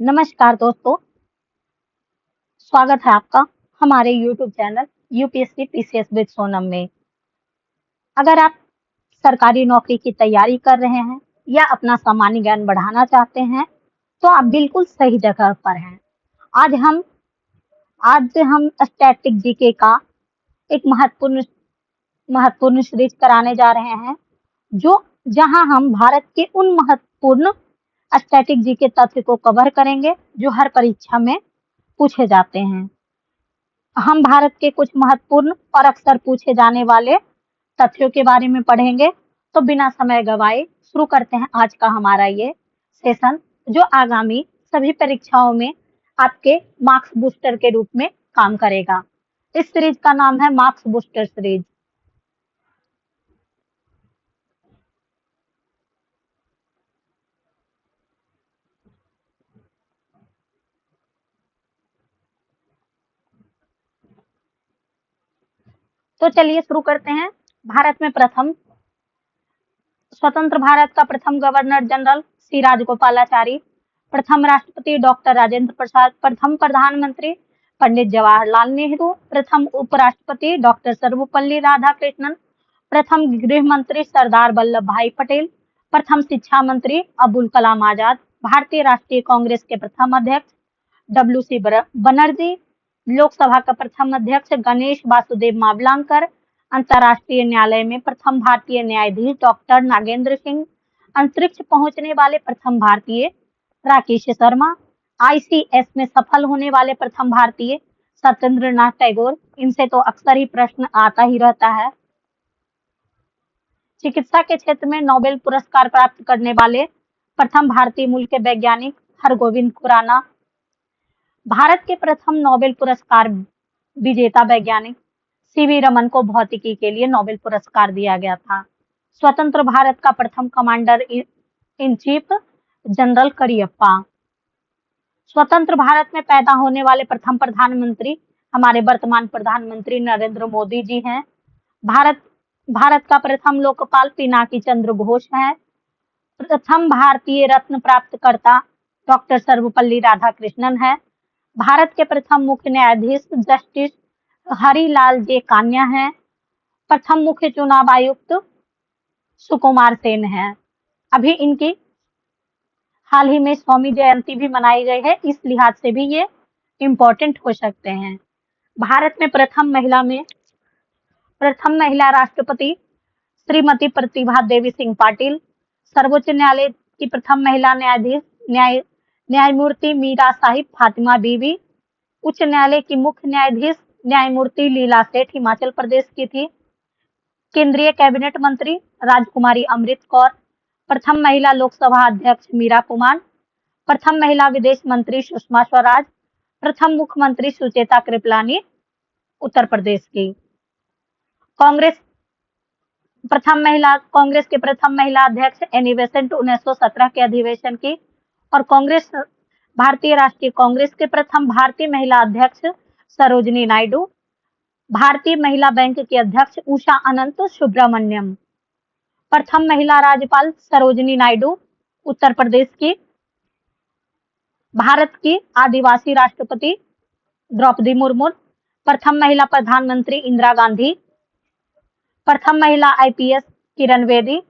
नमस्कार दोस्तों, स्वागत है आपका हमारे YouTube channel UPSC PCS with Sonam में। अगर आप सरकारी नौकरी की तैयारी कर रहे हैं या अपना सामान्य ज्ञान बढ़ाना चाहते हैं, तो आप बिल्कुल सही जगह पर हैं। आज हम स्टैटिक जीके का एक महत्वपूर्ण सीरीज कराने जा रहे हैं, जहां हम भारत के उन महत्वपूर्ण स्टैटिक जीके तथ्य को कवर करेंगे जो हर परीक्षा में पूछे जाते हैं। हम भारत के कुछ महत्वपूर्ण और अक्सर पूछे जाने वाले तथ्यों के बारे में पढ़ेंगे। तो बिना समय गवाए शुरू करते हैं आज का हमारा ये सेशन, जो आगामी सभी परीक्षाओं में आपके मार्क्स बूस्टर के रूप में काम करेगा। इस सीरीज का नाम है मार्क्स बूस्टर सीरीज। तो चलिए शुरू करते हैं। भारत में स्वतंत्र भारत का प्रथम गवर्नर जनरल सी राजगोपालाचारी, प्रथम राष्ट्रपति डॉक्टर राजेंद्र प्रसाद, प्रथम प्रधानमंत्री पंडित जवाहरलाल नेहरू, प्रथम उपराष्ट्रपति डॉक्टर सर्वपल्ली राधाकृष्णन, प्रथम गृह मंत्री सरदार वल्लभ भाई पटेल, प्रथम शिक्षा मंत्री अबुल कलाम आजाद, भारतीय राष्ट्रीय कांग्रेस के प्रथम अध्यक्ष डब्ल्यू.सी. बनर्जी, लोकसभा का प्रथम अध्यक्ष गणेश वासुदेव मावलांकर, अंतर्राष्ट्रीय न्यायालय में प्रथम भारतीय न्यायाधीश डॉक्टर नागेंद्र सिंह, अंतरिक्ष पहुंचने वाले प्रथम भारतीय राकेश शर्मा, आईसीएस में सफल होने वाले प्रथम भारतीय सत्येंद्र नाथ टैगोर। इनसे तो अक्सर ही प्रश्न आता ही रहता है। चिकित्सा के क्षेत्र में नोबेल पुरस्कार प्राप्त करने वाले प्रथम भारतीय मूल के वैज्ञानिक हरगोविंद खुराना, भारत के प्रथम नोबेल पुरस्कार विजेता वैज्ञानिक सीवी रमन को भौतिकी के लिए नोबेल पुरस्कार दिया गया था। स्वतंत्र भारत का प्रथम commander in chief general Cariappa. स्वतंत्र भारत में पैदा होने वाले प्रथम प्रधानमंत्री हमारे वर्तमान प्रधानमंत्री नरेंद्र मोदी जी हैं। भारत का प्रथम लोकपाल पिनाकी चंद्र घोष है। प्रथम भारतीय रत्न प्राप्तकर्ता डॉक्टर सर्वपल्ली राधाकृष्णन है। भारत के प्रथम मुख्य न्यायाधीश जस्टिस हरिलाल जे कान्या है। प्रथम मुख्य चुनाव आयुक्त सुकुमार सेन है। अभी इनकी हाल ही में 100वीं जयंती भी मनाई गई है, इस लिहाज से भी ये इम्पोर्टेंट हो सकते हैं। भारत में प्रथम महिला राष्ट्रपति श्रीमती प्रतिभा देवी सिंह पाटिल, सर्वोच्च न्यायालय की प्रथम महिला न्यायाधीश न्यायमूर्ति मीरा साहिब फातिमा बीवी, उच्च न्यायालय की मुख्य न्यायाधीश न्यायमूर्ति लीला सेठ हिमाचल प्रदेश की थी। केंद्रीय कैबिनेट मंत्री राजकुमारी अमृत कौर, प्रथम महिला लोकसभा अध्यक्ष मीरा कुमार, प्रथम महिला विदेश मंत्री सुषमा स्वराज, प्रथम मुख्यमंत्री सुचेता कृपलानी उत्तर प्रदेश की। कांग्रेस के प्रथम महिला अध्यक्ष एनी बेसेंट 1917 के अधिवेशन की। और भारतीय राष्ट्रीय कांग्रेस के प्रथम भारतीय महिला अध्यक्ष सरोजिनी नायडू, भारतीय महिला बैंक की अध्यक्ष उषा अनंत सुब्रमण्यम, प्रथम महिला राज्यपाल सरोजिनी नायडू उत्तर प्रदेश की। भारत की आदिवासी राष्ट्रपति द्रौपदी मुर्मू, प्रथम महिला प्रधानमंत्री इंदिरा गांधी, प्रथम महिला आईपीएस किरण बेदी,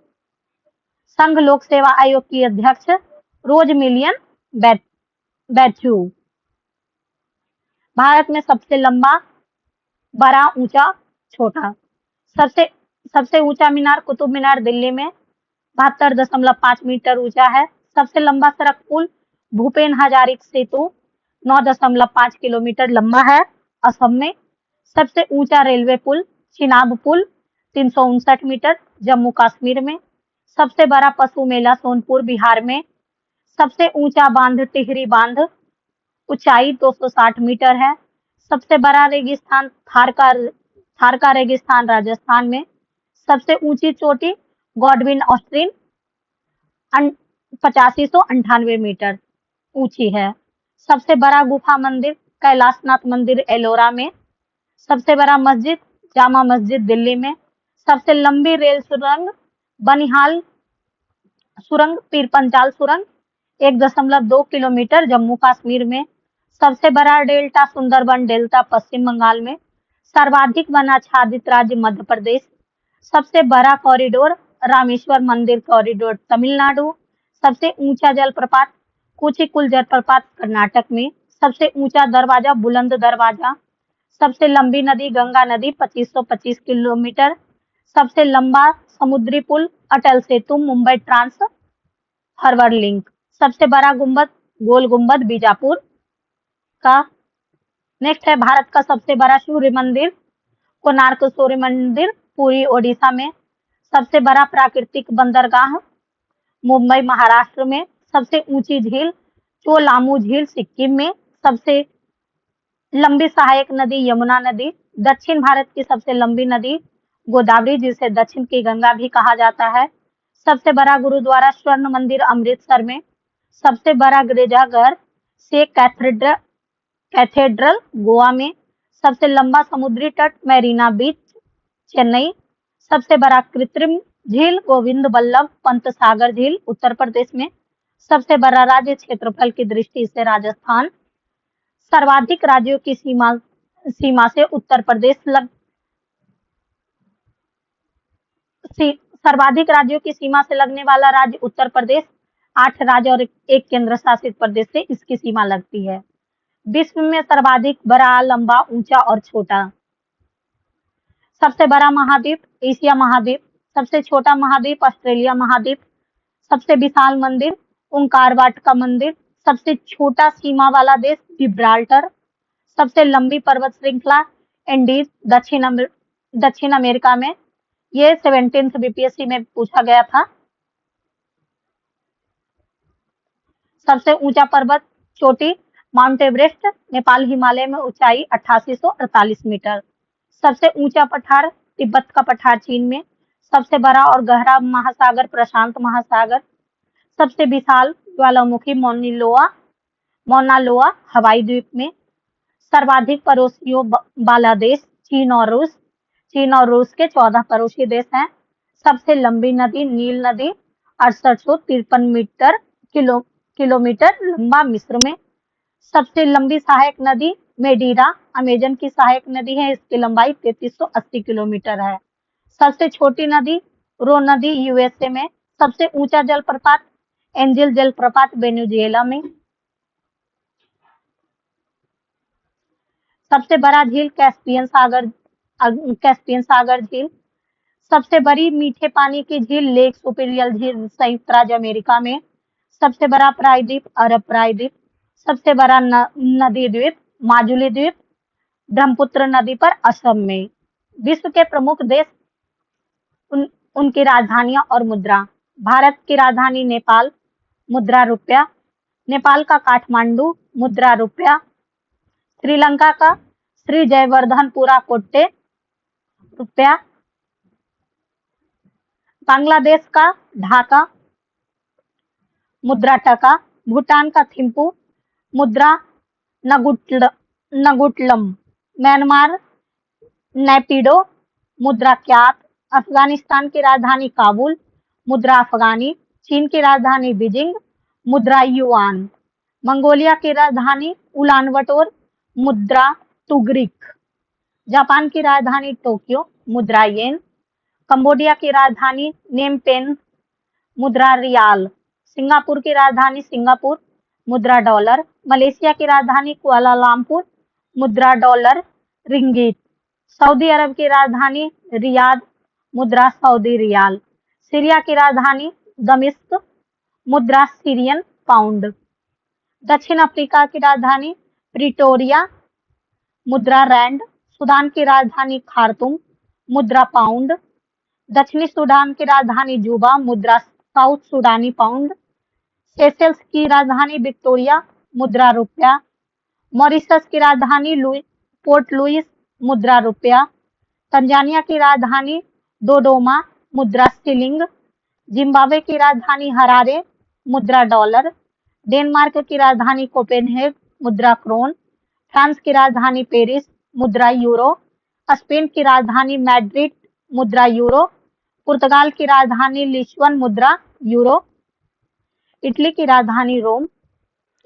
संघ लोक सेवा आयोग की अध्यक्ष रोज मिलियन बैथ्यू। भारत में सबसे लंबा, बड़ा, ऊंचा, छोटा। सबसे ऊंचा मीनार कुतुब मीनार दिल्ली में 72.5 मीटर ऊंचा है। सबसे लंबा सड़क पुल भूपेन हजारिका सेतु 9.5 किलोमीटर लंबा है असम में। सबसे ऊंचा रेलवे पुल चिनाब पुल 359 मीटर जम्मू कश्मीर में। सबसे बड़ा पशु मेला सोनपुर बिहार में। सबसे ऊंचा बांध टिहरी बांध, ऊंचाई 260 मीटर है। सबसे बड़ा रेगिस्तान थार का रेगिस्तान राजस्थान में। सबसे ऊंची चोटी गॉडविन ऑस्ट्रिन 8598 मीटर ऊंची है। सबसे बड़ा गुफा मंदिर कैलाशनाथ मंदिर एलोरा में। सबसे बड़ा मस्जिद जामा मस्जिद दिल्ली में। सबसे लंबी रेल सुरंग बनिहाल सुरंग पीरपंजाल सुरंग 1.2 किलोमीटर जम्मू कश्मीर में। सबसे बड़ा डेल्टा सुंदरबन डेल्टा पश्चिम बंगाल में। सर्वाधिक वन आच्छादित राज्य मध्य प्रदेश। सबसे बड़ा कॉरिडोर रामेश्वर मंदिर कॉरिडोर तमिलनाडु। सबसे ऊंचा जलप्रपात कुचिकुल जलप्रपात कर्नाटक में। सबसे ऊंचा दरवाजा बुलंद दरवाजा। सबसे लंबी नदी गंगा नदी 2525 किलोमीटर। सबसे लंबा समुद्री पुल Atal Setu Mumbai trans harbour link. सबसे बड़ा गुंबद गोल गुंबद बीजापुर का। नेक्स्ट है भारत का सबसे बड़ा सूर्य मंदिर कोणार्क सूर्य मंदिर पुरी ओडिशा में। सबसे बड़ा प्राकृतिक बंदरगाह मुंबई महाराष्ट्र में। सबसे ऊंची झील चोलामू झील सिक्किम में। सबसे लंबी सहायक नदी यमुना नदी। दक्षिण भारत की सबसे लंबी नदी गोदावरी जिसे दक्षिण की गंगा भी कहा जाता है। सबसे बड़ा गुरुद्वारा स्वर्ण मंदिर अमृतसर में। सबसे बड़ा गिरजाघर शेख कैथेड्रल गोवा में। सबसे लंबा समुद्री तट मैरीना बीच चेन्नई। सबसे बड़ा कृत्रिम झील गोविंद बल्लभ पंत सागर झील उत्तर प्रदेश में। सबसे बड़ा राज्य क्षेत्रफल की दृष्टि से राजस्थान। सर्वाधिक राज्यों की सीमा से उत्तर प्रदेश सर्वाधिक राज्यों की सीमा से लगने वाला राज्य उत्तर प्रदेश। 8 राज्य और एक केंद्र शासित प्रदेश से इसकी सीमा लगती है। विश्व में सर्वाधिक बड़ा लंबा ऊंचा और छोटा। सबसे बड़ा महाद्वीप एशिया महाद्वीप। सबसे छोटा महाद्वीप ऑस्ट्रेलिया महाद्वीप। सबसे विशाल मंदिर ओंकार वाटिका मंदिर। सबसे छोटा सीमा वाला देश जिब्राल्टर। सबसे लंबी पर्वत श्रृंखला एंडीज दक्षिण अमेरिका में। ये 17th बीपीएससी में पूछा गया था। सबसे ऊंचा पर्वत चोटी माउंट एवरेस्ट नेपाल हिमालय में ऊंचाई 8848 मीटर। सबसे ऊंचा पठार तिब्बत का पठार चीन में। सबसे बड़ा और गहरा महासागर प्रशांत महासागर। सबसे विशाल ज्वालामुखी मौना लोआ हवाई द्वीप में। सर्वाधिक पड़ोसियों वाला देश चीन और रूस के 14 पड़ोसी देश हैं। सबसे लंबी नदी नील नदी 6853 किलोमीटर लंबा मिस्र में। सबसे लंबी सहायक नदी मेडीरा अमेजन की सहायक नदी है। इसकी लंबाई 3380 किलोमीटर है। सबसे छोटी नदी रो नदी यूएसए में। सबसे ऊंचा जलप्रपात एंजल जलप्रपात वेनेजुएला में। सबसे बड़ा झील कैस्पियन सागर झील। सबसे बड़ी मीठे पानी की झील लेक सुपीरियर झील संयुक्त राज्य अमेरिका में। सबसे बड़ा प्रायद्वीप अरब प्रायद्वीप। सबसे बड़ा नदी द्वीप माजुली द्वीप ब्रह्मपुत्र नदी पर असम में। विश्व के प्रमुख देश उनकी राजधानियां और मुद्रा। भारत की राजधानी नेपाल मुद्रा रुपया। नेपाल का काठमांडू मुद्रा रुपया। श्रीलंका का श्री जयवर्धनपुरा कोट्टे रुपया। बांग्लादेश का ढाका मुद्रा टका। भूटान का थिम्पू मुद्रा नगुटलम। म्यांमार नैपिडो मुद्रा क्यात। अफगानिस्तान की राजधानी काबुल मुद्रा अफगानी। चीन की राजधानी बीजिंग मुद्रा युआन। मंगोलिया की राजधानी उलानबटोर मुद्रा तुगरिक। जापान की राजधानी टोक्यो मुद्रा येन। कंबोडिया की राजधानी नेमपेन मुद्रा रियाल। सिंगापुर की राजधानी सिंगापुर मुद्रा डॉलर। मलेशिया की राजधानी कुआलालंपुर मुद्रा डॉलर रिंगीत। सऊदी अरब की राजधानी रियाद मुद्रा सऊदी रियाल। सीरिया की राजधानी दमिश्क मुद्रा सीरियन पाउंड। दक्षिण अफ्रीका की राजधानी प्रिटोरिया मुद्रा रैंड। सूडान की राजधानी खार्तूम मुद्रा पाउंड। दक्षिणी सूडान की राजधानी जूबा मुद्रा साउथ सूडानी पाउंड। सेशेल्स की राजधानी विक्टोरिया मुद्रा रुपया। मॉरिशस की राजधानी पोर्ट लुइस मुद्रा रुपया। तंजानिया की राजधानी डोडोमा मुद्रा शिलिंग। जिम्बाब्वे की राजधानी हरारे मुद्रा डॉलर। डेनमार्क की राजधानी कोपेनहेग मुद्रा क्रोन। फ्रांस की राजधानी पेरिस मुद्रा यूरो। स्पेन की राजधानी मैड्रिड मुद्रा यूरो। पुर्तगाल की राजधानी लिस्बन मुद्रा यूरो। इटली की राजधानी रोम,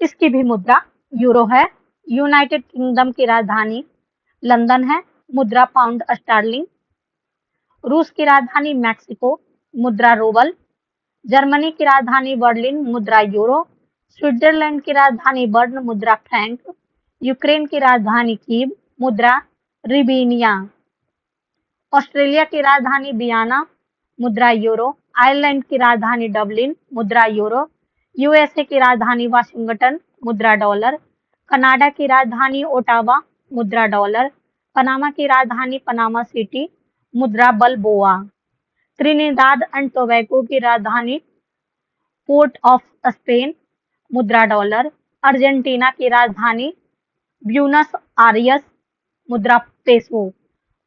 इसकी भी मुद्रा यूरो है। यूनाइटेड किंगडम की राजधानी लंदन है, मुद्रा पाउंड स्टर्लिंग। रूस की राजधानी मैक्सिको, मुद्रा रूबल। जर्मनी की राजधानी बर्लिन, मुद्रा यूरो। स्विट्जरलैंड की राजधानी बर्न, मुद्रा फ्रैंक। यूक्रेन की राजधानी कीव, मुद्रा रिबीनिया। ऑस्ट्रेलिया की राजधानी बियाना, मुद्रा यूरो। आयरलैंड की राजधानी डबलिन, मुद्रा यूरो। यूएसए की राजधानी वाशिंगटन, मुद्रा डॉलर। कनाडा की राजधानी ओटावा, मुद्रा डॉलर। पनामा की राजधानी पनामा सिटी, मुद्रा बलबोआ। त्रिनिदाद एंड टोबैगो की राजधानी पोर्ट ऑफ स्पेन, मुद्रा डॉलर। अर्जेंटीना की राजधानी ब्यूनस आयर्स, मुद्रा पेसो।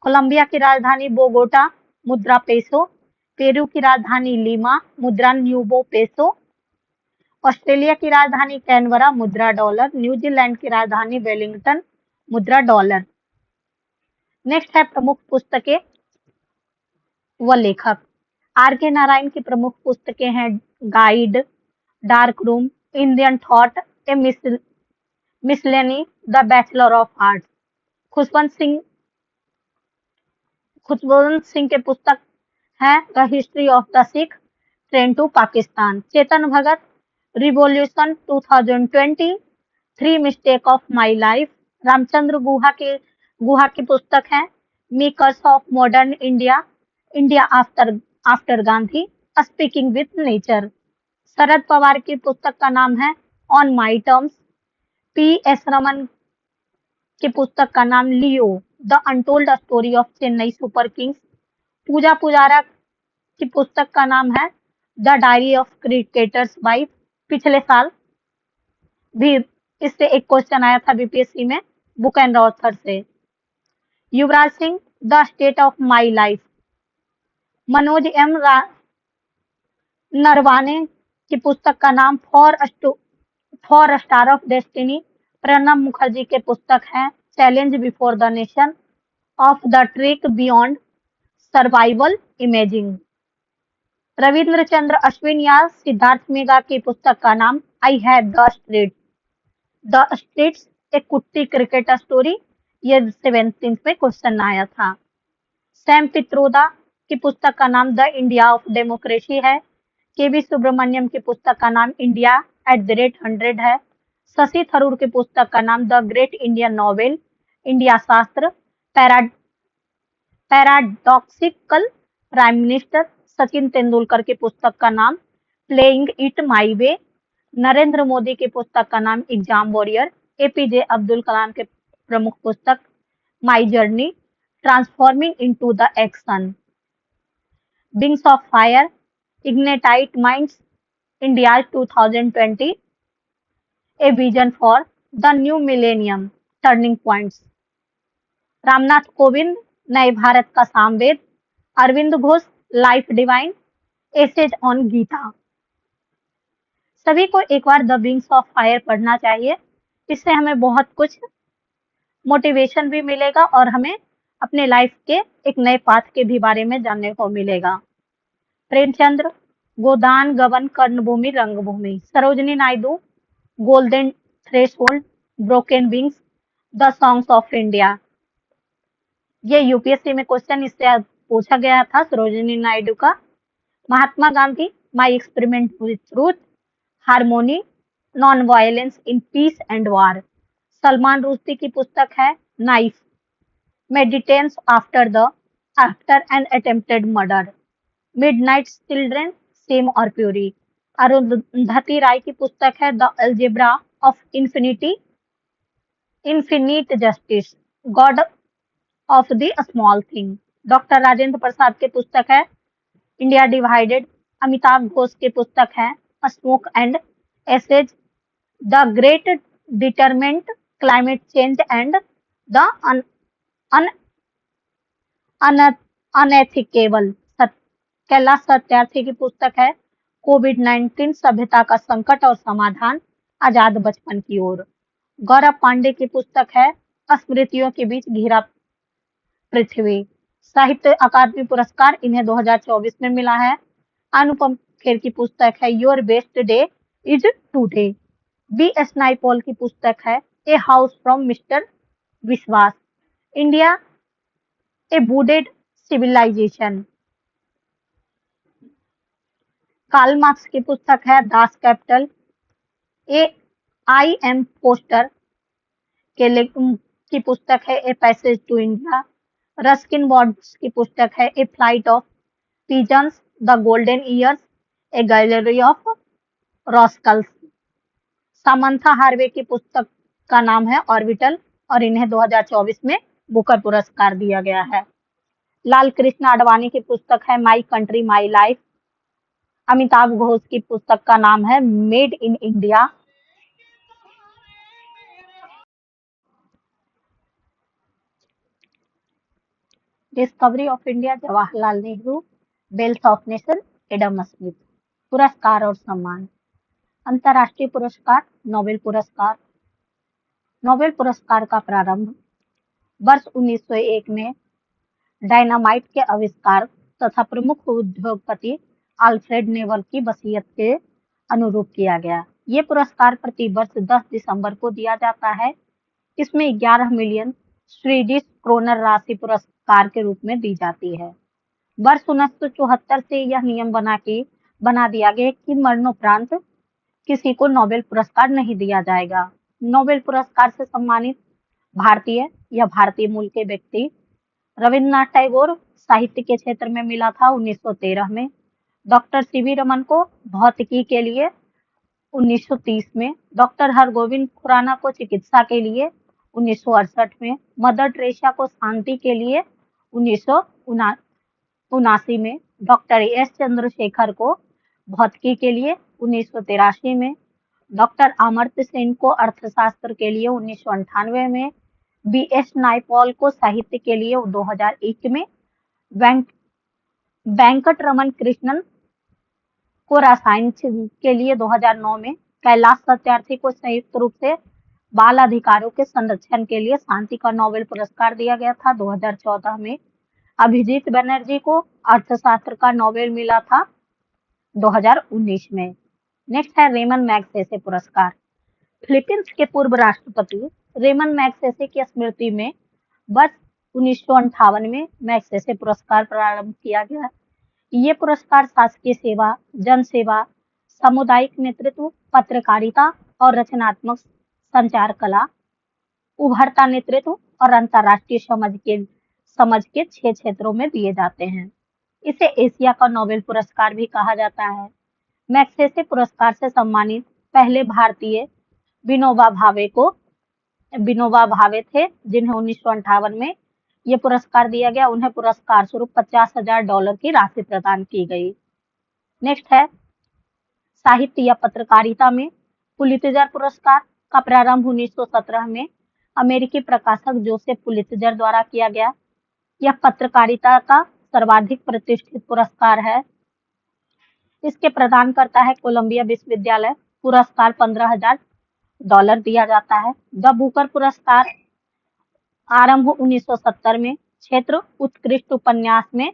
कोलंबिया की राजधानी बोगोटा, मुद्रा पेसो। पेरू की राजधानी लीमा, मुद्रा न्यूबो पेसो। ऑस्ट्रेलिया की राजधानी कैनबरा, मुद्रा डॉलर। न्यूजीलैंड की राजधानी वेलिंगटन, मुद्रा डॉलर। नेक्स्ट है प्रमुख पुस्तकें व लेखक। आर के नारायण की प्रमुख पुस्तकें हैं guide, dark room, Indian thought, a miscellany, the bachelor of arts. Khushwant Singh के पुस्तक है the history of the Sikh, train to Pakistan. Chetan Bhagat revolution 2020, three mistake of my life. Ramachandra Guha की पुस्तक है makers of modern India, India after Gandhi, speaking with nature. Sharad Pawar की पुस्तक का नाम है on my terms. P S Raman की पुस्तक का नाम लियो, the untold story of Chennai Super Kings. Puja Pujara की पुस्तक का नाम है the diary of cricketer's wife. पिछले साल भी इससे एक क्वेश्चन आया था बीपीएससी में बुक एंड ऑथर से। Yuvraj Singh the state of my life. Manoj M Naravane की पुस्तक का नाम four star of destiny. Pranab Mukherjee के पुस्तक है challenge before the nation, of the trick beyond survival imaging. Ravindra Chandra Ashwin या सिद्धार्थ मेघा की पुस्तक का नाम आई हैव द स्ट्रीट्स, एक कुट्टी क्रिकेट स्टोरी। ये 17th में क्वेश्चन आया था। सैम पित्रोदा की पुस्तक का नाम द इंडिया ऑफ डेमोक्रेसी है। केवी सुब्रमण्यम की पुस्तक का नाम इंडिया @100 है। शशि थरूर की पुस्तक का नाम the great Indian novel, India Shastra. Paradoxical prime minister. Sachin Tendulkar की पुस्तक का नाम playing it my way. Narendra Modi की पुस्तक का नाम exam warrior. APJ Abdul Kalam के प्रमुख पुस्तक my journey, transforming into the action. Wings of fire, ignited minds, India 2020, a vision for the new millennium, turning points. Ramnath Kovind नए भारत का Samved. Aurobindo Ghosh life divine, essays on Gita. सभी को एक बार द विंग्स ऑफ फायर पढ़ना चाहिए। इससे हमें बहुत कुछ मोटिवेशन भी मिलेगा और हमें अपने लाइफ के एक नए पाथ के भी बारे में जानने को मिलेगा। प्रेमचंद्र गोदान Gaban Karmabhoomi Rangbhoomi. Sarojini Naidu golden threshold, broken wings, the songs of India. ये यूपीएससी में क्वेश्चन इससे पूछा गया था सरोजनी नायडू का। Mahatma Gandhi my experiment with truth, harmony, non violence in peace and war. Salman Rushdie की पुस्तक है knife, meditations after an attempted murder. Midnight children, shame और प्यूरी। अरुंधति राय की पुस्तक है the algebra of infinite justice, god of the small thing. Doctor Rajendra Prasad की पुस्तक है इंडिया डिवाइडेड। अमिताभ घोष की पुस्तक है smoke and essays, the great determent, climate change and the unthinkable. Kailash Satyarthi की पुस्तक है कोविड-19, सभ्यता का संकट और समाधान, आजाद बचपन की ओर। गौरव पांडे की पुस्तक है स्मृतियों के बीच घिरा पृथ्वी। साहित्य अकादमी पुरस्कार इन्हें 2024 में मिला है। अनुपम खेर की पुस्तक है your best day is today. B S Naipaul की पुस्तक है a house from mister Biswas, India a wounded civilization. Karl Marx की पुस्तक है Das Capital. A I M Forster की पुस्तक है a passage to India. Ruskin Bond's की पुस्तक है a flight of pigeons, the golden years, a gallery of rascals. Samantha Harvey की पुस्तक का नाम है ऑर्बिटल और इन्हें 2024 में बुकर पुरस्कार दिया गया है। लाल कृष्ण आडवाणी की पुस्तक है my country my life. Amitabh Ghosh की पुस्तक का नाम है made in India. Discovery of India Jawaharlal Nehru, wealth of nation Adam Smith. पुरस्कार और सम्मान। अंतर्राष्ट्रीय पुरस्कार, नोबेल पुरस्कार। नोबेल पुरस्कार का प्रारंभ वर्ष 1901 में डायनामाइट के आविष्कार तथा प्रमुख उद्योगपति अल्फ्रेड नेवल की वसीयत के अनुरूप किया गया। ये पुरस्कार प्रति वर्ष 10 दिसंबर को दिया जाता है। इसमें 11 मिलियन स्वीडिश क्रोनर राशि पुरस्कार के रूप में दी जाती है। वर्ष 1974 से यह नियम बना दिया गया कि मरणोपरांत किसी को नोबेल पुरस्कार नहीं दिया जाएगा। नोबेल पुरस्कार से सम्मानित भारतीय या भारतीय मूल के व्यक्ति रविन्द्रनाथ टैगोर साहित्य के क्षेत्र में मिला था 1913 में। डॉक्टर सीवी रमन को भौतिकी के लिए 1930 में, डॉक्टर हरगोविंद खुराना को चिकित्सा के लिए 1968 में, मदर टेरेसा को शांति के लिए 1979 में, डॉक्टर एस चंद्रशेखर को भौतिकी के लिए 1983 में, डॉक्टर अमर्त्य सेन को अर्थशास्त्र के लिए 1998 में, बी एस नाइपॉल को साहित्य के लिए 2001 में, वेंकट रमन कृष्णन को रसायन के लिए 2009 में, कैलाश सत्यार्थी को संयुक्त रूप से बाल अधिकारों के संरक्षण के लिए शांति का नोबेल पुरस्कार दिया गया था 2014 में, अभिजीत बनर्जी को अर्थशास्त्र का नोबेल मिला था 2019 में। नेक्स्ट है रेमन मैग्सेसे पुरस्कार। फिलीपींस के पूर्व राष्ट्रपति रेमन मैग्सेसे की स्मृति में वर्ष 1958 में मैग्सेसे पुरस्कार प्रारंभ किया गया। ये पुरस्कार शासकीय सेवा, जन सेवा, सामुदायिक नेतृत्व, पत्रकारिता और रचनात्मक संचार कला, उभरता नेतृत्व और अंतर्राष्ट्रीय समझ के 6 क्षेत्रों में दिए जाते हैं। इसे एशिया का नोबेल पुरस्कार भी कहा जाता है। मैग्सेसे पुरस्कार से सम्मानित पहले भारतीय विनोबा भावे थे, जिन्हें 1958 में ये पुरस्कार दिया गया। उन्हें पुरस्कार स्वरूप $50,000 की राशि प्रदान की गई। नेक्स्ट है साहित्य या पत्रकारिता में पुलित्जर पुरस्कार का प्रारंभ 1917 में अमेरिकी प्रकाशक जोसेफ पुलित्जर द्वारा किया गया। यह पत्रकारिता का सर्वाधिक प्रतिष्ठित पुरस्कार है। इसके प्रदान करता है कोलंबिया विश्वविद्यालय। पुरस्कार $15,000 दिया जाता है। द बुकर पुरस्कार आरंभ 1970 में क्षेत्र उत्कृष्ट उपन्यास में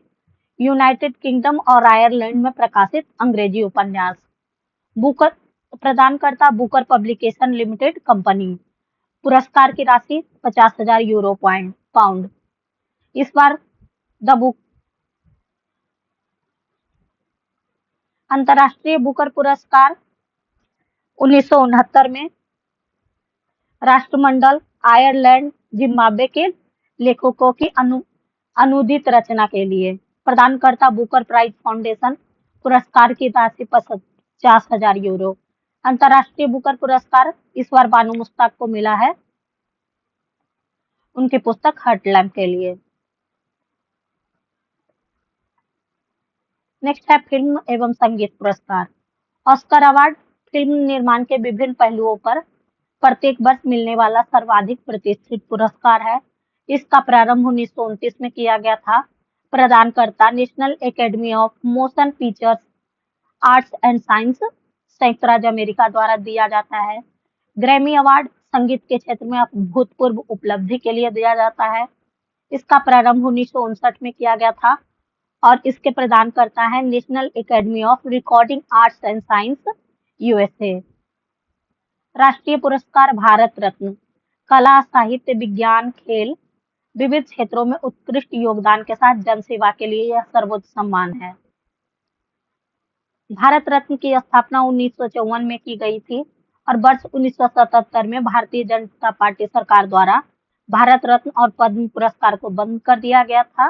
यूनाइटेड किंगडम और आयरलैंड में प्रकाशित अंग्रेजी उपन्यास। बुकर प्रदानकर्ता बुकर पब्लिकेशन लिमिटेड कंपनी। पुरस्कार की राशि €50,000 पाउंड। इस बार द बुक अंतर्राष्ट्रीय बुकर पुरस्कार 1969 में राष्ट्रमंडल आयरलैंड जिम्बाब्वे के लेखकों की अनुदित रचना के लिए। प्रदानकर्ता बुकर प्राइज फाउंडेशन। पुरस्कार की राशि €50,000। अंतर्राष्ट्रीय बुकर पुरस्कार इस बार बानू मुश्ताक को मिला है उनकी पुस्तक हर्टलैम के लिए। नेक्स्ट है फिल्म एवं संगीत पुरस्कार। ऑस्कर अवार्ड फिल्म निर्माण के विभिन्न पहलुओं पर प्रत्येक वर्ष मिलने वाला सर्वाधिक प्रतिष्ठित पुरस्कार है। इसका प्रारंभ 1929 में किया गया था। प्रदानकर्ता national academy of motion pictures arts and science, संयुक्त राज्य अमेरिका द्वारा दिया जाता है। ग्रैमी अवार्ड संगीत के क्षेत्र में अभूतपूर्व उपलब्धि के लिए दिया जाता है। इसका प्रारंभ 1959 में किया गया था और इसके प्रदानकर्ता है national academy of recording arts and science, USA. राष्ट्रीय पुरस्कार भारत रत्न, कला, साहित्य, विज्ञान, खेल, विविध क्षेत्रों में उत्कृष्ट योगदान के साथ जनसेवा के लिए यह सर्वोच्च सम्मान है। भारत रत्न की स्थापना 1954 में की गई थी और वर्ष 1977 में भारतीय जनता पार्टी सरकार द्वारा भारत रत्न और पद्म पुरस्कार को बंद कर दिया गया था,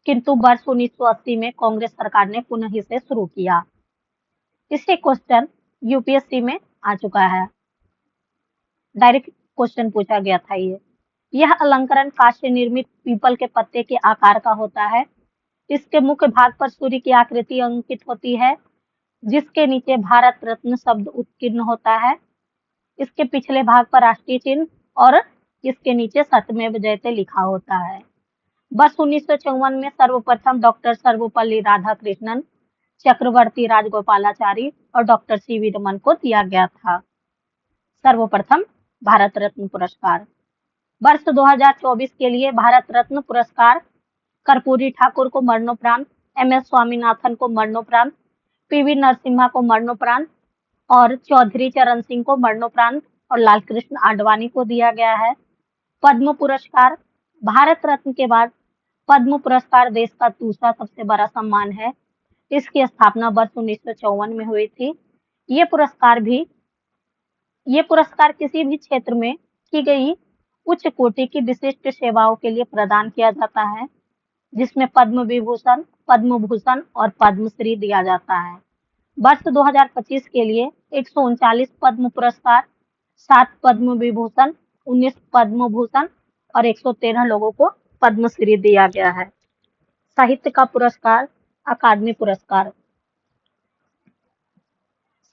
किंतु वर्ष 1980 में कांग्रेस सरकार ने पुनः इसे शुरू किया। इससे क्वेश्चन यूपीएससी में आ चुका है, डायरेक्ट क्वेश्चन पूछा गया था ये। यह अलंकरण काष्ठ से निर्मित पीपल के पत्ते के आकार का होता है। इसके मुख्य भाग पर सूर्य की आकृति अंकित होती है, जिसके नीचे भारत रत्न शब्द उत्कीर्ण होता है। इसके पिछले भाग पर राष्ट्रीय चिन्ह और इसके नीचे सत्यमेव जयते लिखा होता है। वर्ष 1954 में सर्वप्रथम डॉक्टर सर्वपल्ली राधाकृष्णन, चक्रवर्ती राजगोपालाचारी और डॉक्टर सीवी रमन को दिया गया था सर्वप्रथम भारत रत्न पुरस्कार। वर्ष 2024 के लिए भारत रत्न पुरस्कार कर्पूरी ठाकुर को मरणोपरांत, एम.एस. स्वामीनाथन को मरणोपरांत, पी.वी. नरसिम्हा को मरणोपरांत और चौधरी चरण सिंह को मरणोपरांत और लालकृष्ण आडवाणी को दिया गया है। पद्म पुरस्कार, भारत रत्न के बाद पद्म पुरस्कार देश का दूसरा सबसे बड़ा सम्मान है। इसकी स्थापना वर्ष 1954 में हुई थी। ये पुरस्कार किसी भी क्षेत्र में की गई उच्च कोटि की विशिष्ट सेवाओं के लिए प्रदान किया जाता है, जिसमें पद्म विभूषण, पद्म भूषण और पद्मश्री दिया जाता है। वर्ष 2025 के लिए 139 पद्म पुरस्कार, 7 पद्म विभूषण, 19 पद्म भूषण और 113 लोगों को पद्मश्री दिया गया है। साहित्य का पुरस्कार, अकादमी पुरस्कार,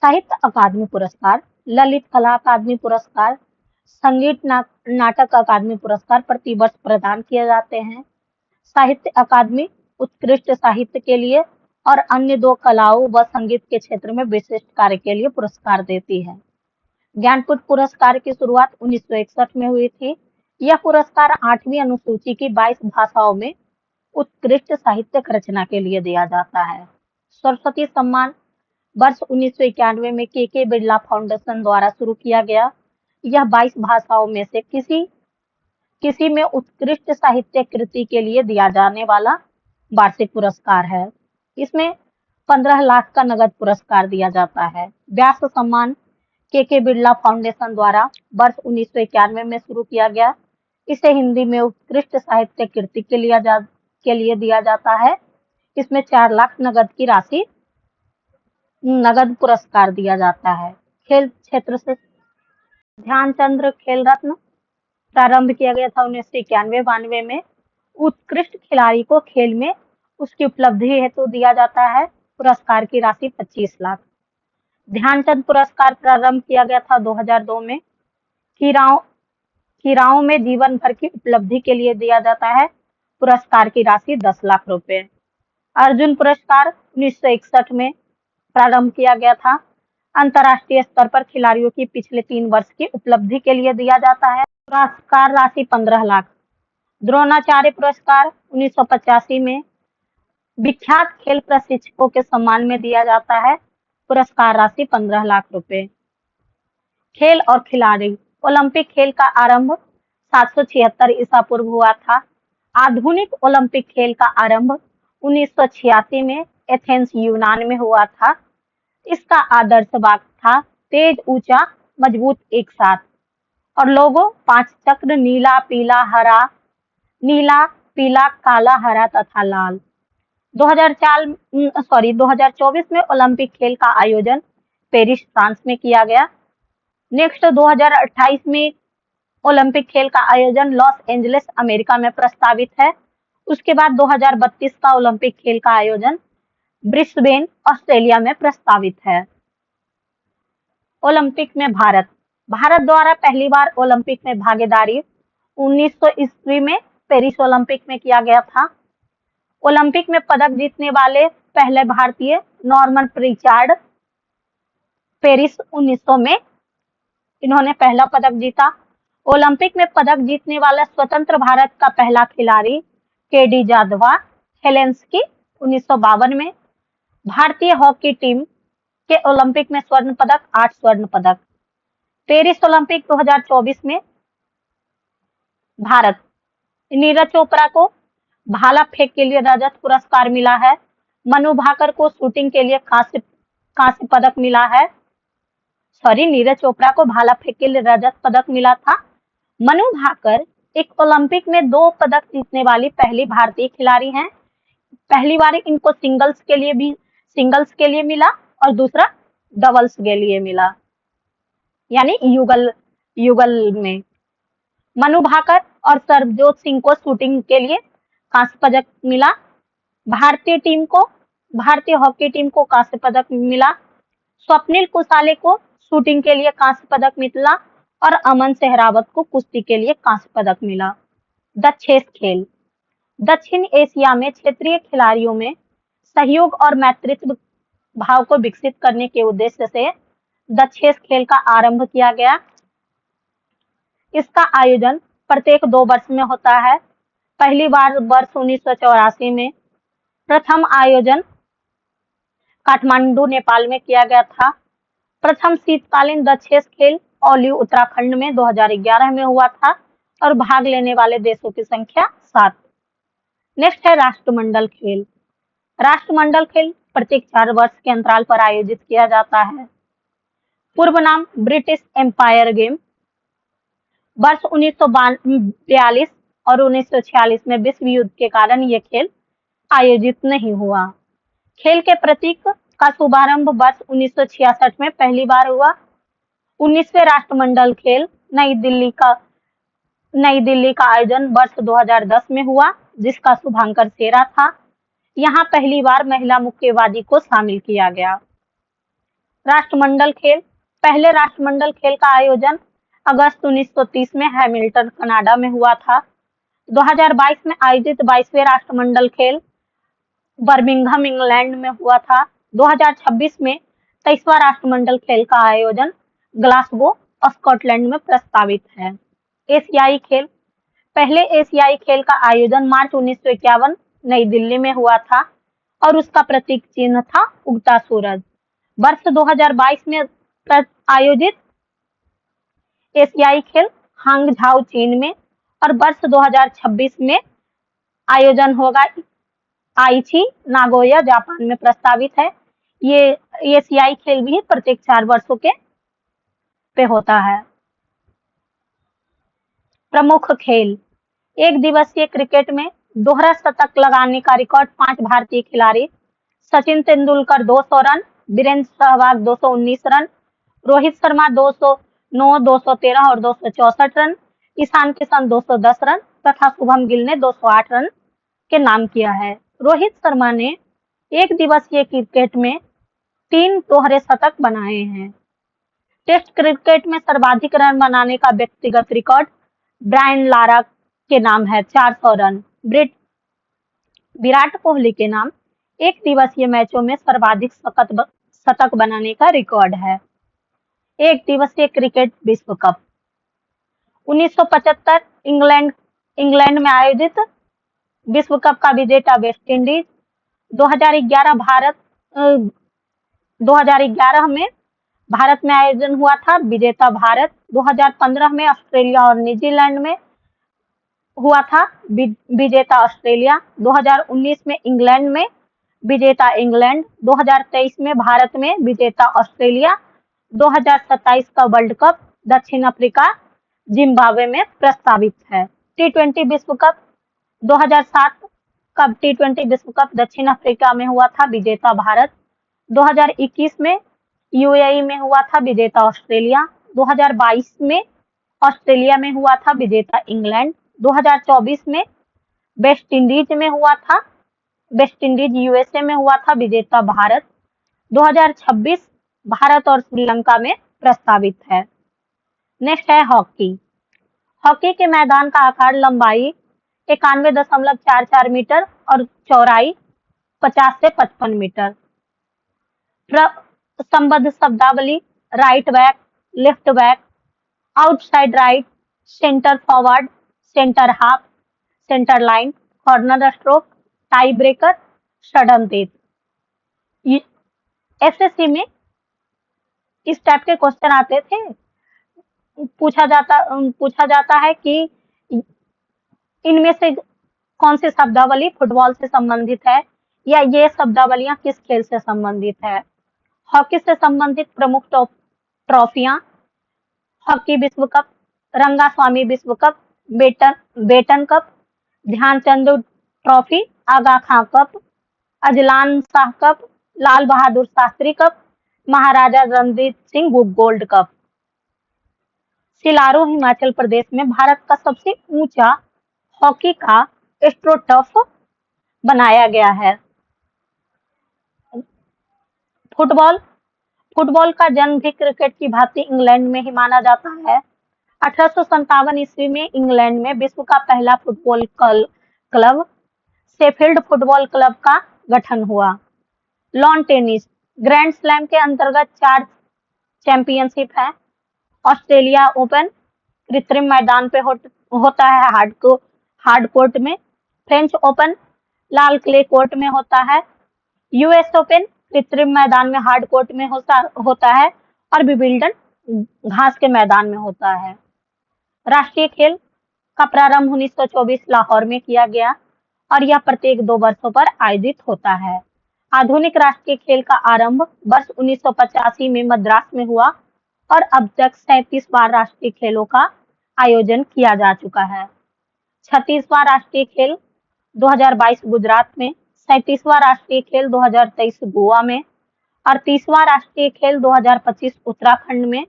साहित्य अकादमी पुरस्कार, ललित कला अकादमी पुरस्कार, संगीत नाटक अकादमी पुरस्कार प्रतिवर्ष प्रदान किए जाते हैं। साहित्य अकादमी उत्कृष्ट साहित्य के लिए और अन्य 2 कलाओं व संगीत के क्षेत्र में विशिष्ट कार्य के लिए पुरस्कार देती है। ज्ञानपीठ पुरस्कार की शुरुआत 1961 में हुई थी। यह पुरस्कार 8वीं अनुसूची की 22 भाषाओं में उत्कृष्ट साहित्यिक रचना के लिए दिया जाता है। सरस्वती सम्मान वर्ष 1991 में के बिरला फाउंडेशन द्वारा शुरू किया गया। यह 22 भाषाओं में से किसी में उत्कृष्ट साहित्य कृति के लिए दिया जाने वाला वार्षिक पुरस्कार है। इसमें 15 लाख का नगद पुरस्कार दिया जाता है। व्यास सम्मान के बिरला फाउंडेशन द्वारा वर्ष 1991 में शुरू किया गया। इसे हिंदी में उत्कृष्ट साहित्य कृति के लिए दिया जाता है। इसमें 4 लाख नगद पुरस्कार दिया जाता है। खेल क्षेत्र से ध्यानचंद्र खेल रत्न प्रारंभ किया गया था 1991-92 में। उत्कृष्ट खिलाड़ी को खेल में उसकी उपलब्धि हेतु दिया जाता है। पुरस्कार की राशि 25 लाख। ध्यानचंद पुरस्कार प्रारंभ किया गया था 2002 में। क्रीड़ाओं में जीवन भर की उपलब्धि के लिए दिया जाता है। पुरस्कार की राशि 10 लाख रुपए। अर्जुन पुरस्कार 1961 में प्रारंभ किया गया था। अंतर्राष्ट्रीय स्तर पर खिलाड़ियों की पिछले 3 वर्ष की उपलब्धि के लिए दिया जाता है। पुरस्कार राशि 15 लाख। द्रोणाचार्य पुरस्कार 1985 में विख्यात खेल प्रशिक्षकों के सम्मान में दिया जाता है। पुरस्कार राशि 15 लाख रुपए। खेल और खिलाड़ी। ओलंपिक खेल का आरंभ 776 ईसा पूर्व हुआ था। आधुनिक ओलंपिक खेल का आरंभ 1986 में एथेंस यूनान में हुआ था। इसका आदर्श वाक्य था तेज, ऊंचा, मजबूत, एक साथ। और लोगों 5 चक्र नीला, पीला, काला, हरा तथा लाल। 2024 में ओलंपिक खेल का आयोजन पेरिस, फ्रांस में किया गया। नेक्स्ट 2028 में ओलंपिक खेल का आयोजन लॉस एंजलिस, अमेरिका में प्रस्तावित है। उसके बाद 2032 का ओलंपिक खेल का आयोजन ब्रिस्बेन, ऑस्ट्रेलिया में प्रस्तावित है। ओलंपिक में भारत द्वारा पहली बार ओलंपिक में भागीदारी 1900 ईस्वी में पेरिस ओलंपिक में किया गया था। ओलंपिक में पदक जीतने वाले पहले भारतीय नॉर्मन प्रिचार्ड, पेरिस 1900 में इन्होंने पहला पदक जीता। ओलंपिक में पदक जीतने वाला स्वतंत्र भारत का पहला खिलाड़ी के.डी. जाधवा, हेलेंस्की 1952 में। भारतीय हॉकी टीम के ओलंपिक में स्वर्ण पदक, 8 स्वर्ण पदक। पेरिस ओलंपिक 2024 में भारत, नीरज चोपड़ा को भाला फेंक के लिए रजत पुरस्कार मिला है। मनु भाकर को शूटिंग के लिए कांस्य कांस्य पदक मिला है। नीरज चोपड़ा को भाला फेंक के लिए रजत पदक मिला था। मनु भाकर एक ओलंपिक में 2 पदक जीतने वाली पहली भारतीय खिलाड़ी हैं। पहली बार इनको सिंगल्स के लिए मिला और दूसरा डबल्स के लिए मिला, यानी युगल युगल में। मनु भाकर और सरबजोत सिंह को शूटिंग के लिए कांस्य पदक मिला। भारतीय हॉकी टीम को कांस्य पदक मिला। स्वप्निल कुसाले को शूटिंग के लिए कांस्य पदक मिला और अमन सहरावत को कुश्ती के लिए कांस्य पदक मिला। द चेस खेल, दक्षिण एशिया में क्षेत्रीय खिलाड़ियों में सहयोग और मैत्रित्व भाव को विकसित करने के उद्देश्य से द चेस खेल का आरंभ किया गया। इसका आयोजन प्रत्येक 2 वर्ष में होता है। पहली बार वर्ष 1984 में, प्रथम आयोजन काठमांडू, नेपाल में किया गया था। प्रथम शीतकालीन द चेस खेल ओली, उत्तराखंड में 2011 में हुआ था और भाग लेने वाले देशों की संख्या 7। नेक्स्ट है राष्ट्रमंडल खेल। राष्ट्रमंडल खेल प्रत्येक 4 वर्ष के अंतराल पर आयोजित किया जाता है। पूर्व नाम ब्रिटिश एम्पायर गेम। वर्ष 1942 और 1946 में विश्व युद्ध के कारण यह खेल आयोजित नहीं हुआ। खेल के प्रतीक का शुभारंभ वर्ष 1966 में पहली बार हुआ। 19वें राष्ट्रमंडल खेल नई दिल्ली का आयोजन वर्ष 2010 में हुआ, जिसका शुभांकर शेरा था। यहाँ पहली बार महिला मुक्केबाजी को शामिल किया गया। राष्ट्रमंडल खेल, पहले राष्ट्रमंडल खेल का आयोजन अगस्त 1930 में हैमिल्टन, कनाडा में हुआ था। 2022 में आयोजित 22वें राष्ट्रमंडल खेल बर्मिंघम, इंग्लैंड में हुआ था। 2026 में 23वां राष्ट्रमंडल खेल का आयोजन ग्लासगो, स्कॉटलैंड में प्रस्तावित है। एशियाई खेल, पहले एशियाई खेल का आयोजन मार्च 1951 नई दिल्ली में हुआ था और उसका प्रतीक चिन्ह था उगता सूरज। वर्ष 2022 में आयोजित एशियाई खेल हांगझाऊ, चीन में, और वर्ष 2026 में आयोजन होगा आईची, नागोया, जापान में प्रस्तावित है। ये एशियाई खेल भी प्रत्येक 4 वर्षों के पे होता है। प्रमुख खेल, एक दिवसीय क्रिकेट में दोहरा शतक लगाने का रिकॉर्ड 5 भारतीय खिलाड़ी। सचिन तेंदुलकर 200 रन, वीरेंद्र सहवाग 219 रन, रोहित शर्मा 209, 213 और 264 रन, ईशान किशन 210 रन तथा शुभम गिल ने 208 रन के नाम किया है। रोहित शर्मा ने एक दिवसीय क्रिकेट में 3 दोहरे शतक बनाए हैं। टेस्ट क्रिकेट में सर्वाधिक रन बनाने का व्यक्तिगत रिकॉर्ड ब्रायन लारा के नाम है, 400 रन। विराट कोहली के नाम एक दिवसीय मैचों में सर्वाधिक शतक बनाने का रिकॉर्ड है। एक दिवसीय क्रिकेट विश्व कप 1975 इंग्लैंड में आयोजित विश्व कप का विजेता वेस्ट इंडीज। 2011 में भारत में आयोजन हुआ था, विजेता भारत। 2015 में ऑस्ट्रेलिया और न्यूजीलैंड में हुआ था, विजेता ऑस्ट्रेलिया। 2019 में इंग्लैंड में, विजेता इंग्लैंड। 2023 में भारत में, विजेता ऑस्ट्रेलिया। 2027 का वर्ल्ड कप दक्षिण अफ्रीका, जिम्बाब्वे में प्रस्तावित है। T20 विश्व कप 2007 का T20 विश्व कप दक्षिण अफ्रीका में हुआ था, विजेता भारत। 2021 में यूएई में हुआ था, विजेता ऑस्ट्रेलिया। 2022 में ऑस्ट्रेलिया में हुआ था, विजेता इंग्लैंड। 2024 में वेस्ट इंडीज में हुआ था, वेस्ट इंडीज यूएसए में हुआ था, विजेता भारत। 2026 भारत और श्रीलंका में प्रस्तावित है। नेक्स्ट है हॉकी। हॉकी के मैदान का आकार लंबाई 91.44 मीटर और चौड़ाई 50 से 55 मीटर। संबद्ध शब्दावली: right back, left back, outside right, centre forward, centre half, centre line, corner stroke, tie breaker, sudden death. SSC में इस टाइप के क्वेश्चन आते थे। पूछा जाता है कि इनमें से कौन सी शब्दावली फुटबॉल से संबंधित है, या ये शब्दावलियां किस खेल से संबंधित है। हॉकी से संबंधित प्रमुख ट्रॉफियां: हॉकी विश्व कप, रंगास्वामी विश्व cup, Beighton cup, Dhyanchand trophy, Aga Khan cup, Azlan Shah cup, Lal Bahadur Shastri cup, Maharaja Ranjit Singh gold cup. Silaru Himachal Pradesh में भारत का सबसे ऊंचा हॉकी का एस्ट्रोटर्फ बनाया गया है। फुटबॉल फुटबॉल का जन्म भी क्रिकेट की भांति इंग्लैंड में ही माना जाता है। 1857 ईस्वी में इंग्लैंड में विश्व का पहला football club Sheffield football club का गठन हुआ। लॉन टेनिस ग्रैंड स्लैम के अंतर्गत 4 चैंपियनशिप है। ऑस्ट्रेलिया ओपन कृत्रिम मैदान पे होता है, हार्ड कोर्ट में। फ्रेंच ओपन लाल क्ले कोर्ट में होता है। यूएस ओपन कृत्रिम मैदान में हार्ड कोर्ट में होता है और विंबलडन घास के मैदान में होता है। राष्ट्रीय खेल का प्रारंभ 1924 लाहौर में किया गया और यह प्रत्येक 2 वर्षों पर आयोजित होता है। आधुनिक राष्ट्रीय खेल का आरंभ वर्ष 1985 में मद्रास में हुआ और अब तक 37 बार राष्ट्रीय खेलों का आयोजन किया जा चुका है। 36वां राष्ट्रीय खेल 2022 गुजरात में, 37वां राष्ट्रीय खेल 2023 गोवा में और 30वां राष्ट्रीय खेल 2025 उत्तराखंड में,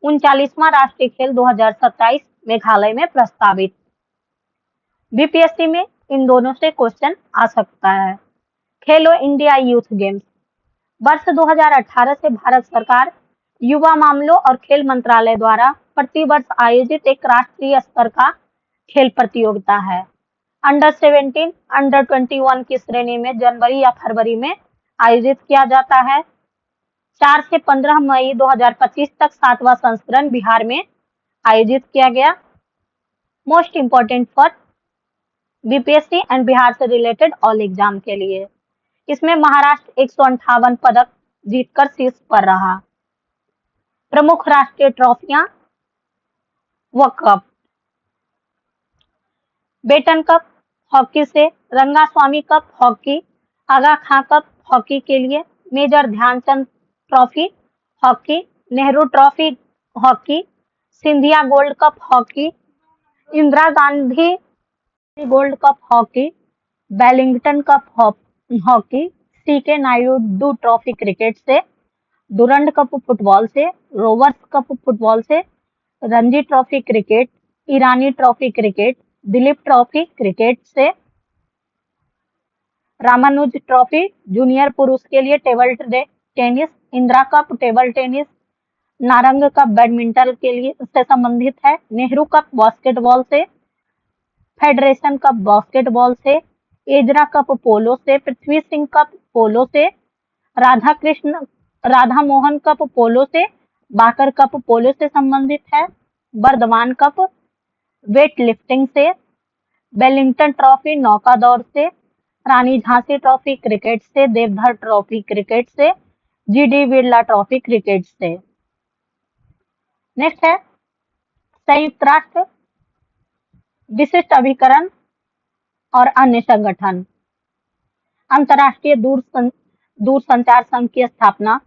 39वां राष्ट्रीय खेल 2027 मेघालय में प्रस्तावित। बीपीएससी में इन दोनों से क्वेश्चन आ सकता है। खेलो इंडिया यूथ गेम्स वर्ष 2018 से भारत सरकार युवा मामलों और खेल मंत्रालय द्वारा प्रतिवर्ष आयोजित एक राष्ट्रीय स्तर का खेल प्रतियोगिता है। अंडर 17, अंडर 21 की श्रेणी में जनवरी या फरवरी में आयोजित किया जाता है। 4 से 15 मई 2025 तक 7वां संस्करण बिहार में आयोजित किया गया। Most important for BPSC and Bihar से रिलेटेड ऑल एग्जाम के लिए। इसमें महाराष्ट्र 158 पदक जीतकर शीर्ष पर रहा। प्रमुख राष्ट्रीय ट्रॉफियां व कप: बेटन कप हॉकी से, Rangaswamy cup hockey, Aga Khan cup hockey के लिए, major Dhyanchand trophy hockey, Nehru trophy hockey, Scindia gold cup hockey, Indira Gandhi gold cup hockey, Wellington cup hockey, CK Naidu trophy cricket से, डुरंड कप फुटबॉल से, रोवर्स कप फुटबॉल से, Ranji trophy cricket, Irani trophy cricket, Dilip trophy cricket से, Ramanuj trophy junior पुरुष के लिए table tennis, Indira cup table tennis, Narang cup badminton के लिए से संबंधित है, नेहरू कप बास्केटबॉल से, फेडरेशन कप बास्केटबॉल से, एजरा कप पोलो से, पृथ्वी सिंह कप पोलो से, राधा मोहन कप पोलो से, बाकर कप पोलो से संबंधित है, बर्धमान कप वेट लिफ्टिंग से, वेलिंगटन ट्रॉफी नौका दौड़ से, रानी झांसी ट्रॉफी क्रिकेट से, देवधर ट्रॉफी क्रिकेट से, जीडी बिरला ट्रॉफी क्रिकेट से। नेक्स्ट है संयुक्त राष्ट्र विशिष्ट अभिकरण और अन्य संगठन। अंतर्राष्ट्रीय दूरसंचार संघ की स्थापना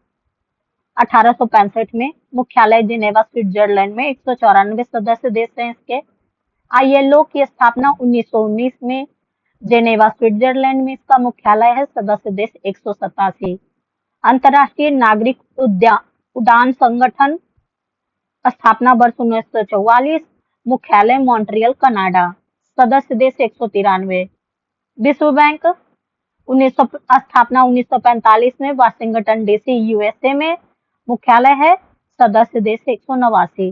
1865 में, मुख्यालय जिनेवा स्विट्जरलैंड में, 194 सदस्य देश हैं इसके। आईएलओ की स्थापना 1919 में, जेनेवा स्विट्जरलैंड में इसका मुख्यालय है, सदस्य देश 187। अंतर्राष्ट्रीय नागरिक उड़ान संगठन स्थापना वर्ष 1944, मुख्यालय मॉन्ट्रियल कनाडा, सदस्य देश 193। विश्व बैंक स्थापना 1945 में, वाशिंगटन डीसी यूएसए में, मुख्यालय है, सदस्य देश 189।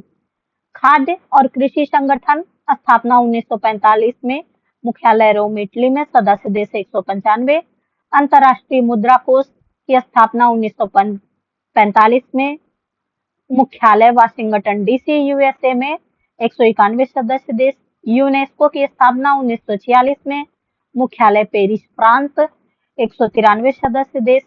खाद्य और कृषि संगठन स्थापना 1945 में, मुख्यालय रोम इटली में, सदस्य देश 195। अंतर्राष्ट्रीय मुद्रा कोष की स्थापना 1945 में, मुख्यालय वाशिंगटन डीसी यूएसए में, 191 सदस्य देश। यूनेस्को की स्थापना 1946 में, मुख्यालय पेरिस फ्रांस, 193 सदस्य देश।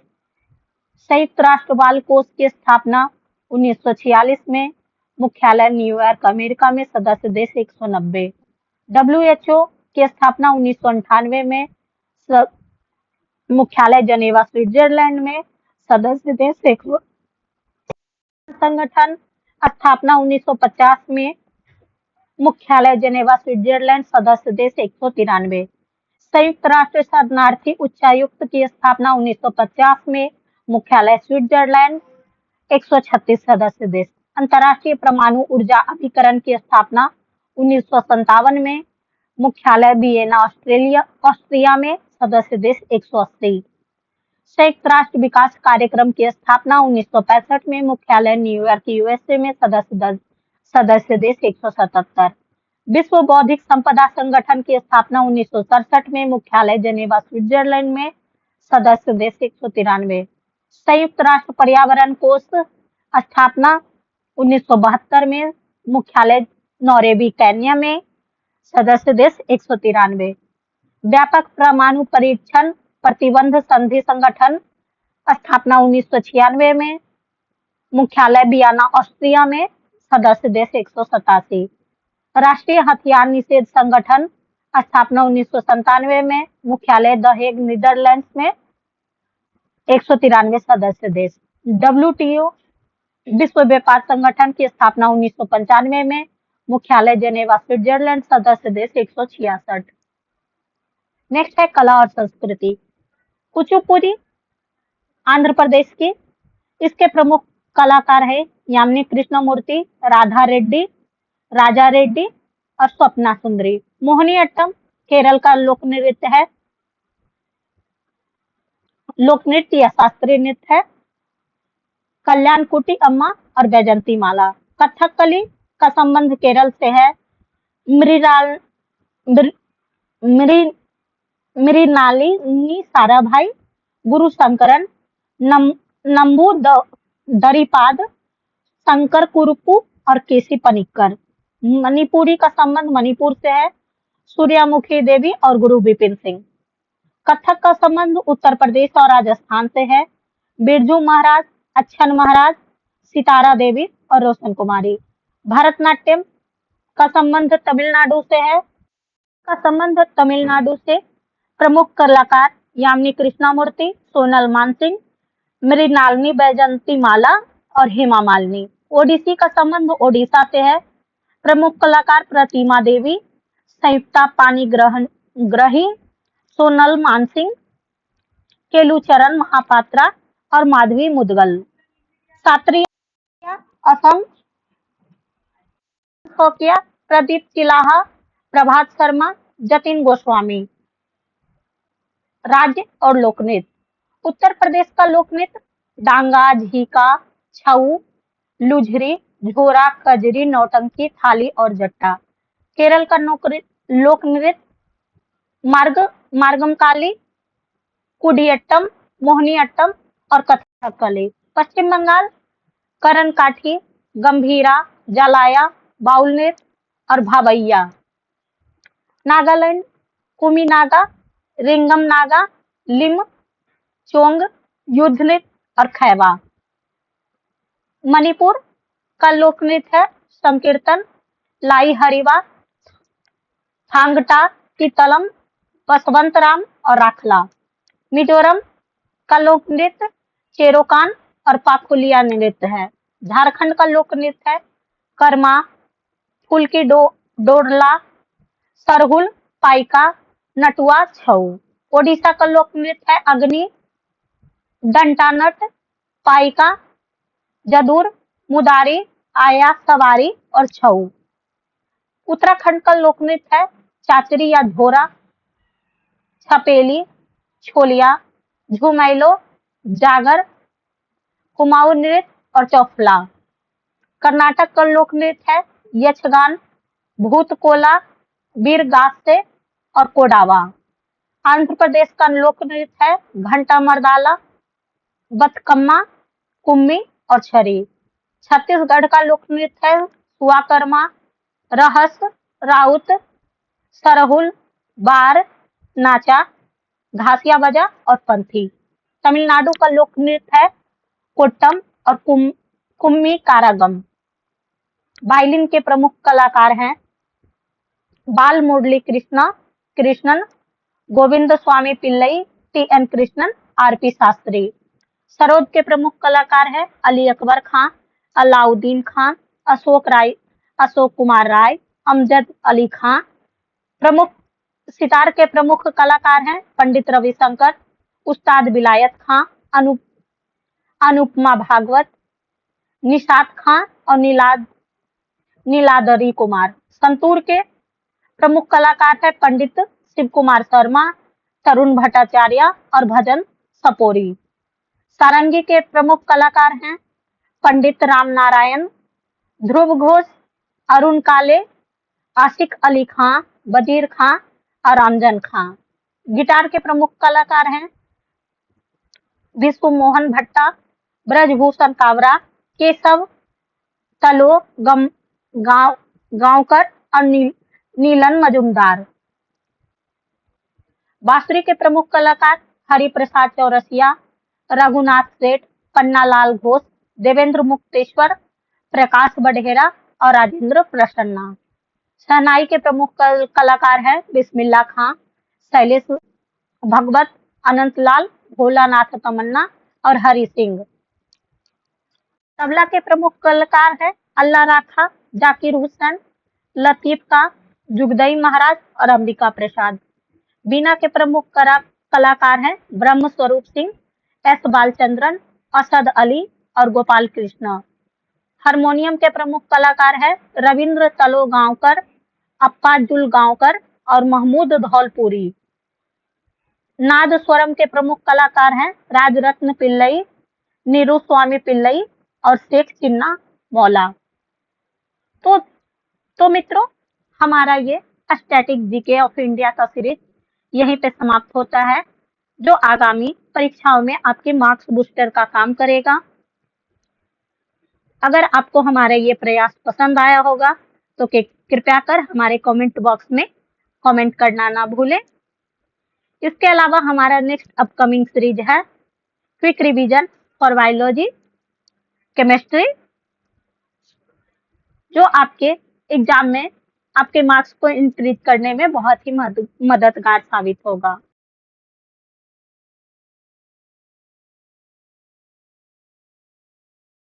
संयुक्त राष्ट्र बाल कोष की स्थापना 1946 में मुख्यालय न्यूयॉर्क अमेरिका में, सदस्य देश 190। WHO की स्थापना 1998 में, मुख्यालय जनेवा स्विट्जरलैंड में, सदस्य देश 100। संगठन स्थापना 1950 में, मुख्यालय जेनेवा स्विट्जरलैंड, सदस्य देश 193। संयुक्त राष्ट्र शरणार्थी उच्चायुक्त की स्थापना 1950 में, मुख्यालय स्विट्जरलैंड, 136 सदस्य देश। अंतर्राष्ट्रीय परमाणु ऊर्जा अभिकरण की स्थापना 1957 में, मुख्यालय वियना ऑस्ट्रिया में, सदस्य देश 180। संयुक्त राष्ट्र विकास कार्यक्रम की स्थापना 1965 में, मुख्यालय न्यूयॉर्क USA में, सदस्य देश 177। विश्व बौद्धिक संपदा संगठन की स्थापना 1967 में, मुख्यालय जेनेवा स्विट्जरलैंड में, सदस्य देश 193। संयुक्त राष्ट्र पर्यावरण कोष स्थापना 1972 में, मुख्यालय नौरोबी केन्या में, सदस्य देश 193। व्यापक परमाणु परीक्षण प्रतिबंध संधि संगठन स्थापना 1996 में, मुख्यालय वियना ऑस्ट्रिया में, सदस्य देश 187। राष्ट्रीय हथियार निषेध संगठन स्थापना 1997 में, मुख्यालय द हेग नीदरलैंड्स में, 193 सदस्य देश। WTO विश्व व्यापार संगठन की स्थापना 1995 में, मुख्यालय जेनेवा स्विट्जरलैंड, सदस्य देश 166। नेक्स्ट है कला और संस्कृति। कुचिपुड़ी आंध्र प्रदेश की, इसके प्रमुख कलाकार है यामिनी कृष्णमूर्ति, राधा रेड्डी, राजा रेड्डी और स्वप्ना सुंदरी। मोहिनीअट्टम केरल का लोक नृत्य है, लोक नृत्य या शास्त्रीय नृत्य है। कल्याणकुटी अम्मा और वैजंती माला। कथकली का संबंध केरल से है। मृणालिनी साराभाई, गुरु शंकरन, नंबू दरिपाद, शंकर कुरुपू और केसी पनिक्कर। मणिपुरी का संबंध मणिपुर से है। सूर्यमुखी देवी और गुरु विपिन सिंह। कथक का संबंध उत्तर प्रदेश और राजस्थान से है। बिरजू महाराज, अच्छन महाराज, सितारा देवी और रोशन कुमारी। भरतनाट्यम का संबंध तमिलनाडु से है। प्रमुख कलाकार यामिनी कृष्णमूर्ति, सोनल मानसिंह, मृणालिनी वैजंती माला और हेमा मालिनी। ओडिसी का संबंध ओडिशा से है। प्रमुख कलाकार प्रतिमा देवी, संयुक्ता पाणिग्राही, सोनल मानसिंह, केलुचरण महापात्रा और माधवी मुदगल। शास्त्रीय असम शौकिया, प्रदीप चिलाहा, प्रभात शर्मा, जतिन गोस्वामी। राज्य और लोकनृत्य। उत्तर प्रदेश का लोकनृत्य डांगा, झीका, छऊ, लुझरी, झोरा, कजरी, नौटंकी, थाली और जट्टा। केरल का लोकनृत्य मार्गमकाली, कुडियट्टम, मोहिनीअट्टम और कथकली। पश्चिम बंगाल करनकाठी, गंभीरा, जलाया, बाउल नृत्य और भावैया। नागालैंड कुमी नागा, रिंगम नागा, लिम, चोंग, युद्ध नृत्य और खैबा। मणिपुर का लोक नृत्य है संकीर्तन, लाई हरिवा, थांगटा, कीतलम, बसवंतराम और राखला। मिजोरम का लोक नृत्य चेरोकान और पाखुलिया नृत्य है। झारखंड का लोक नृत्य है कर्मा, फुल्की डोरला, सरहुल, पाइका, नटुआ, छऊ। ओडिशा का लोक नृत्य है अग्नि, डंटानट, पाइका, जदूर, मुदारी, आया, सवारी और छऊ। उत्तराखंड का लोक नृत्य है चाचरी या झोरा, छपेली, छोलिया, झुमैलो, जागर, कुमाऊं नृत्य और चौफला। कर्नाटक का लोक नृत्य है यक्षगान, भूतकोला, बीरगासे और कोडावा। आंध्र प्रदेश का लोक नृत्य है घंटा मर्दाला, बतकम्मा, कुम्मी और छरी। छत्तीसगढ़ का लोक नृत्य है सुआकर्मा, रहस, राउत, सरहुल, बार, नाचा, घासिया बजा और पंथी। तमिलनाडु का लोक नृत्य है कोट्टम और कुम्मी कारागम। वायलिन के प्रमुख कलाकार हैं बाल मुरली कृष्णन, गोविंद स्वामी पिल्लई, टी.एन. कृष्णन, आर.पी. शास्त्री। सरोद के प्रमुख कलाकार हैं अली अकबर खां, अलाउद्दीन खान, अशोक कुमार राय, अमजद अली खां। प्रमुख सितार के प्रमुख कलाकार हैं पंडित रविशंकर, उस्ताद विलायत खां, अनुपमा भागवत, निशात खां और नीलादरी कुमार। संतूर के प्रमुख कलाकार हैं पंडित शिव कुमार शर्मा, तरुण भट्टाचार्य और भजन सपोरी। सारंगी के प्रमुख कलाकार हैं पंडित राम नारायण, ध्रुव घोष, अरुण काले, आशिक अली खां, वजीर खां और रामजन खां। गिटार के प्रमुख कलाकार हैं विश्व मोहन भट्टा, ब्रजभूषण कावरा, केशव तलो गांवकर और नीलन मजुमदार। बांसुरी के प्रमुख कलाकार हरिप्रसाद चौरसिया, रघुनाथ सेठ, पन्नालाल घोष, देवेंद्र मुक्तेश्वर, प्रकाश बडहेरा और राजेंद्र प्रसन्ना। शहनाई के प्रमुख कलाकार हैं बिस्मिल्ला खां, शैलेश भगवत, अनंतलाल, भोलानाथ तमन्ना और हरि सिंह। तबला के प्रमुख कलाकार हैं अल्लाह राखा, जाकिर हुसैन, लतीफ का, जुगदई महाराज और अंबिका प्रसाद। बीना के प्रमुख कलाकार हैं ब्रह्म स्वरूप सिंह, एस बालचंद्रन, असद अली और गोपाल कृष्ण। हारमोनियम के प्रमुख कलाकार हैं रविंद्र तलो गांवकर, अप्पा जुल गांवकर और महमूद धौलपुरी। नाद स्वरम के प्रमुख कलाकार हैं राजरत्न पिल्लई, नीरू स्वामी पिल्लई और शेख चिन्ना मौला। तो मित्रों, हमारा ये स्टैटिक जीके ऑफ इंडिया का सीरीज यहीं पे समाप्त होता है, जो आगामी परीक्षाओं में आपके मार्क्स बूस्टर का काम करेगा। अगर आपको हमारा ये प्रयास पसंद आया होगा तो कृपया कर हमारे कमेंट बॉक्स में कमेंट करना ना भूलें। इसके अलावा हमारा नेक्स्ट अपकमिंग सीरीज है quick revision for biology chemistry, जो आपके एग्जाम में आपके मार्क्स को इंक्रीज करने में बहुत ही मददगार साबित होगा।